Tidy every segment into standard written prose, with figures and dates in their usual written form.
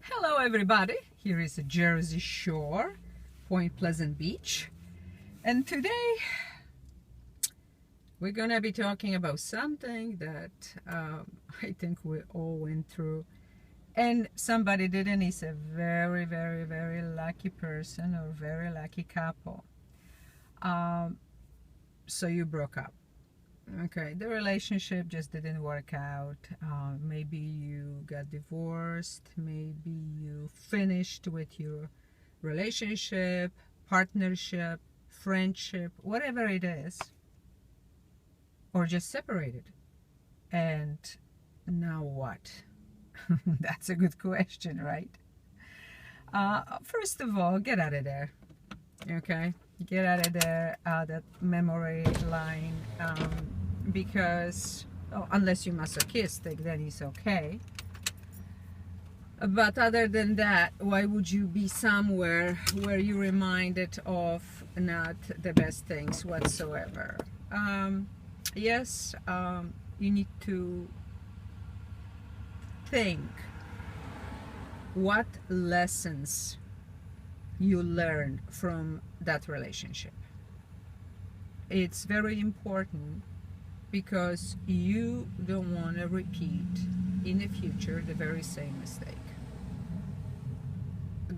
Hello everybody, here is the Jersey Shore, Point Pleasant Beach, and today we're gonna be talking about something that I think we all went through, and somebody didn't. Is a very, very, very lucky person or very lucky couple. So you broke up. Okay, the relationship just didn't work out. Maybe you got divorced. Maybe you finished with your relationship, partnership, friendship, whatever it is, or just separated. And now what? That's a good question, right? First of all, get out of there. Okay, get out of there, that memory line, because unless you're masochistic, then it's okay. But other than that, why would you be somewhere where you're reminded of not the best things whatsoever? Yes, you need to think what lessons you learned from that relationship. It's very important because you don't want to repeat in the future the very same mistake.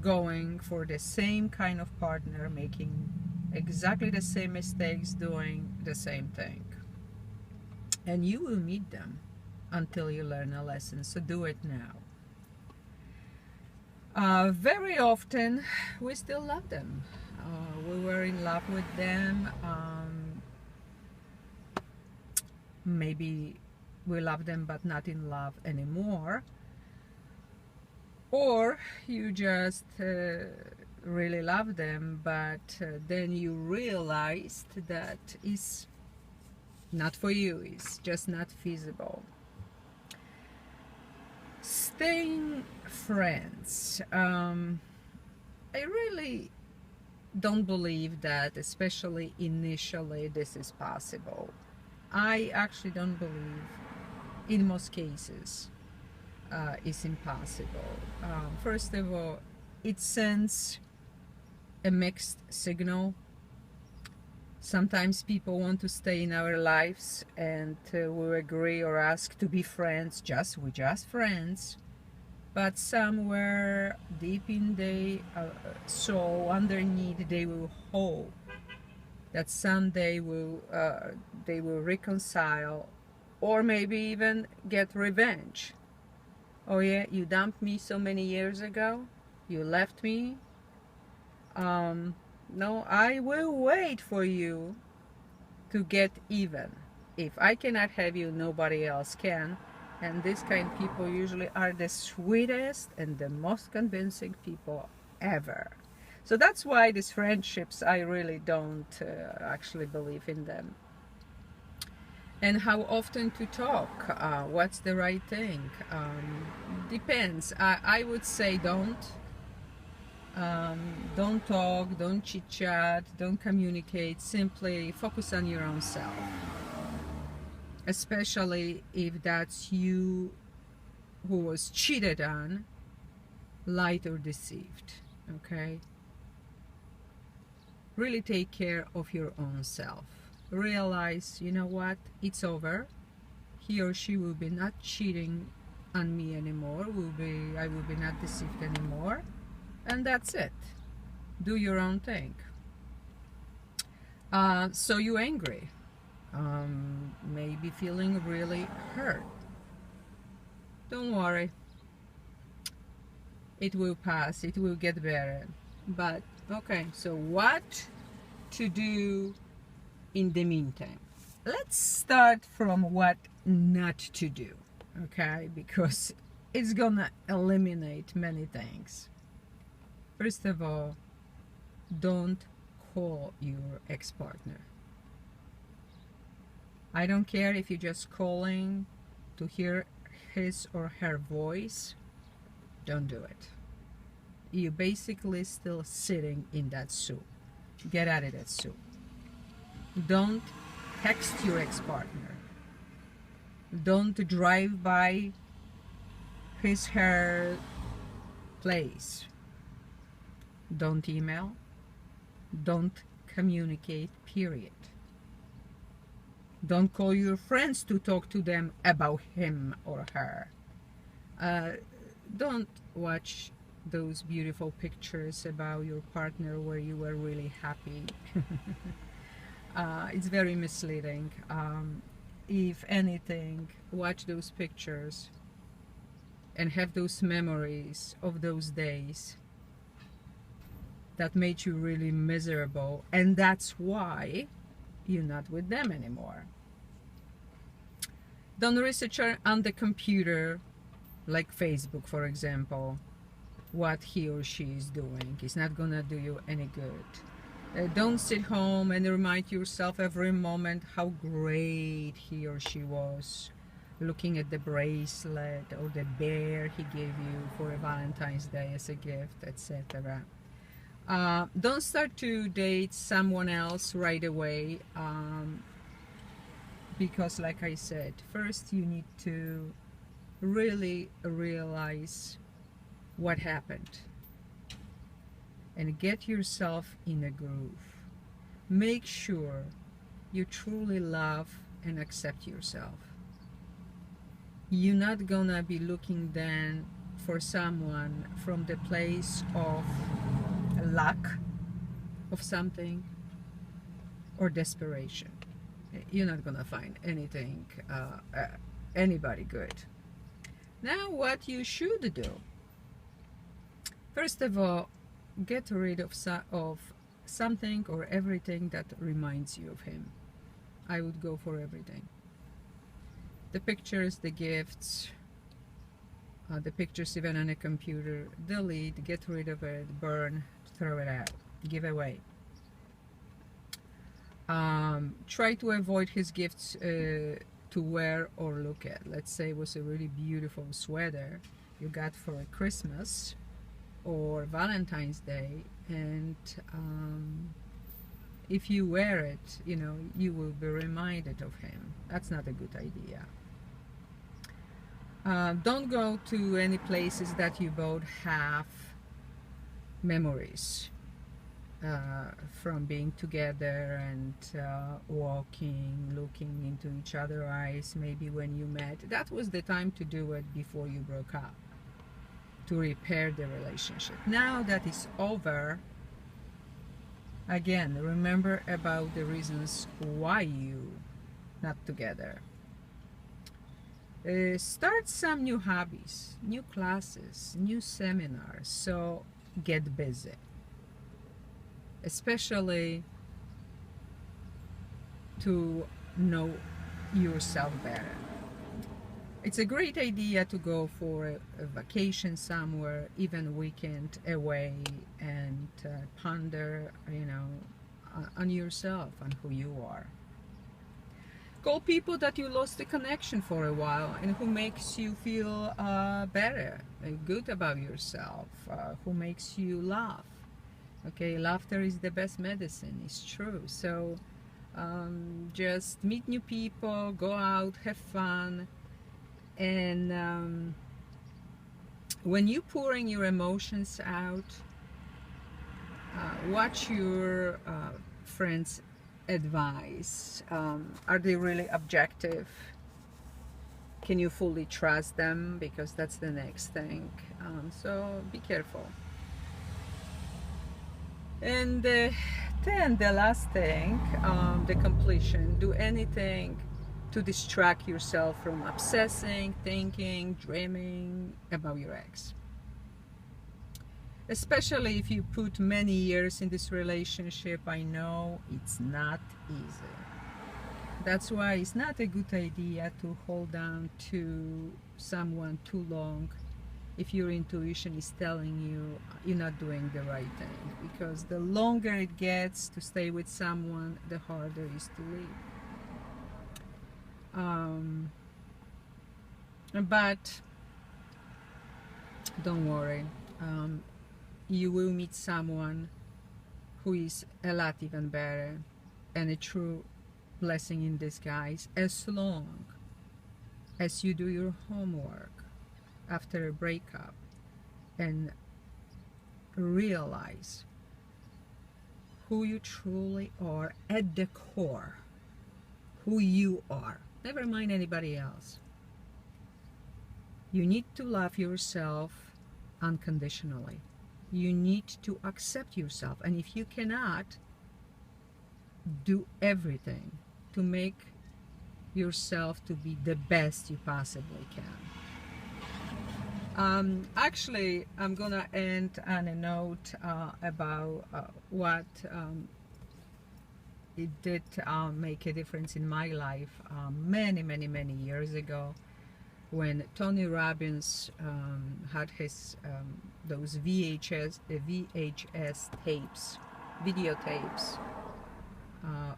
Going for the same kind of partner, making exactly the same mistakes, doing the same thing. And you will meet them until you learn a lesson, so do it now. Very often we still love them. We were in love with them. Maybe we love them but not in love anymore. Or you just really love them, but then you realized that it's not for you, it's just not feasible. Staying friends. I really don't believe that, especially initially, this is possible. I actually don't believe, in most cases, it's impossible. First of all, it sends a mixed signal. Sometimes people want to stay in our lives and we agree or ask to be friends, we're just friends. But somewhere deep in their soul, underneath, they will hope that someday they will reconcile, or maybe even get revenge. Oh yeah, you dumped me so many years ago, you left me. No, I will wait for you to get even. If I cannot have you, nobody else can. And these kind of people usually are the sweetest and the most convincing people ever. So that's why these friendships, I really don't actually believe in them. And how often to talk? What's the right thing? Depends. I would say don't. Don't talk, don't chit chat, don't communicate. Simply focus on your own self. Especially if that's you who was cheated on, lied or deceived. Okay? Really take care of your own self. Realize, you know what, it's over. He or she will be not cheating on me anymore. I will be not deceived anymore. And that's it. Do your own thing. So you're angry. Maybe feeling really hurt. Don't worry. It will pass. It will get better. But, okay, so what to do in the meantime? Let's start from what not to do, okay? Because it's gonna eliminate many things. First of all, don't call your ex-partner. I don't care if you're just calling to hear his or her voice. Don't do it. You're basically still sitting in that soup. Get out of that soup. Don't text your ex-partner. Don't drive by his, her place. Don't email, don't communicate, period. Don't call your friends to talk to them about him or her. Don't watch those beautiful pictures about your partner where you were really happy. It's very misleading. If anything, watch those pictures and have those memories of those days that made you really miserable, and that's why you're not with them anymore. Don't research on the computer, like Facebook, for example, what he or she is doing. It's not gonna do you any good. Don't sit home and remind yourself every moment how great he or she was, looking at the bracelet or the bear he gave you for a Valentine's Day as a gift, etc. Don't start to date someone else right away, because like I said, first you need to really realize what happened and get yourself in a groove. Make sure you truly love and accept yourself. You're not gonna be looking then for someone from the place of lack of something or desperation. You're not gonna find anything, anybody good. Now, what you should do: first of all, get rid of something or everything that reminds you of him. I would go for everything. The pictures, the gifts, the pictures even on a computer, delete, get rid of it, burn, throw it out, give away. Try to avoid his gifts to wear or look at. Let's say it was a really beautiful sweater you got for Christmas or Valentine's Day, and if you wear it, you know, you will be reminded of him. That's not a good idea. Don't go to any places that you both have memories from being together and walking, looking into each other's eyes, maybe when you met. That was the time to do it before you broke up, to repair the relationship. Now that it's over, again, remember about the reasons why you not together. Start some new hobbies, new classes, new seminars, so get busy. Especially to know yourself better. It's a great idea to go for a vacation somewhere, even weekend away, and ponder, you know, on yourself, on who you are. Call people that you lost the connection for a while and who makes you feel better, good about yourself, who makes you laugh. Okay, laughter is the best medicine, it's true. So just meet new people, go out, have fun, and when you're pouring your emotions out, watch your friends' advice. Are they really objective? Can you fully trust them? Because that's the next thing. So be careful. And then the last thing, the completion. Do anything to distract yourself from obsessing, thinking, dreaming about your ex. Especially if you put many years in this relationship. I know it's not easy. That's why it's not a good idea to hold on to someone too long if your intuition is telling you you're not doing the right thing, because the longer it gets to stay with someone, the harder it is to leave. But don't worry, you will meet someone who is a lot even better and a true blessing in disguise, as long as you do your homework after a breakup and realize who you truly are at the core, who you are, never mind anybody else. You need to love yourself unconditionally. You need to accept yourself, and if you cannot, do everything to make yourself to be the best you possibly can. Actually, I'm gonna end on a note about what it did make a difference in my life many years ago, when Tony Robbins had his those VHS tapes, videotapes,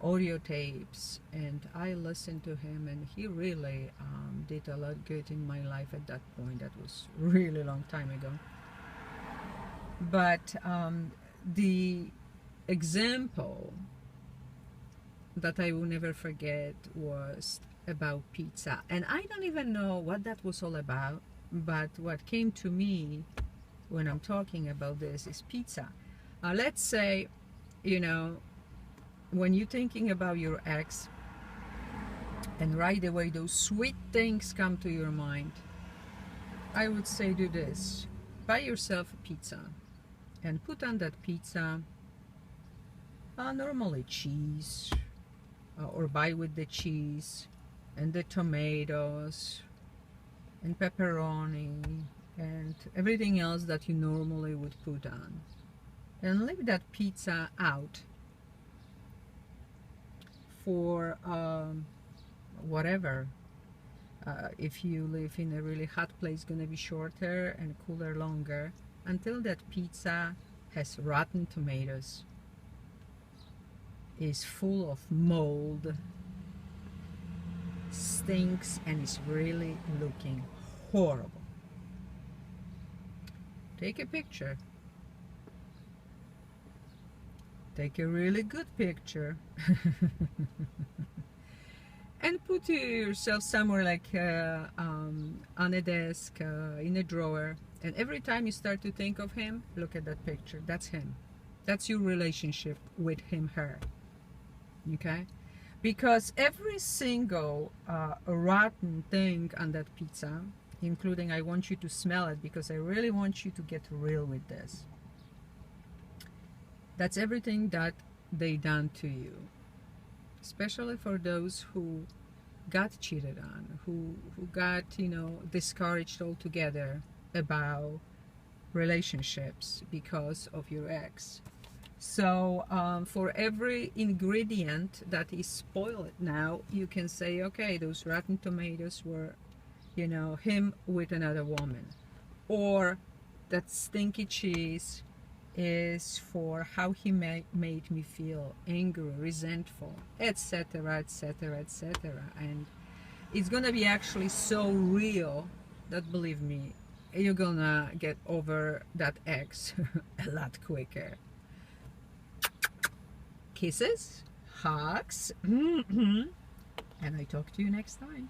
audio tapes, and I listened to him, and he really did a lot good in my life at that point. That was really long time ago. But the example that I will never forget was about pizza, and I don't even know what that was all about, but what came to me when I'm talking about this is pizza. Let's say, you know, when you're thinking about your ex, and right away those sweet things come to your mind, I would say do this: buy yourself a pizza and put on that pizza normally cheese, or buy with the cheese and the tomatoes and pepperoni and everything else that you normally would put on, and leave that pizza out for whatever. If you live in a really hot place, gonna be shorter, and cooler longer, until that pizza has rotten tomatoes, is full of mold, stinks, and is really looking horrible. Take a picture. Take a really good picture. And put yourself somewhere, like on a desk, in a drawer, and every time you start to think of him, look at that picture. That's him. That's your relationship with him, her. Okay? Because every single rotten thing on that pizza, including, I want you to smell it because I really want you to get real with this, that's everything that they done to you. Especially for those who got cheated on, who got, you know, discouraged altogether about relationships because of your ex. So for every ingredient that is spoiled now, you can say, okay, those rotten tomatoes were, you know, him with another woman, or that stinky cheese is for how he made me feel angry, resentful, etc., etc., etc. And it's gonna be actually so real that, believe me, you're gonna get over that ex a lot quicker. Kisses, hugs, and I talk to you next time.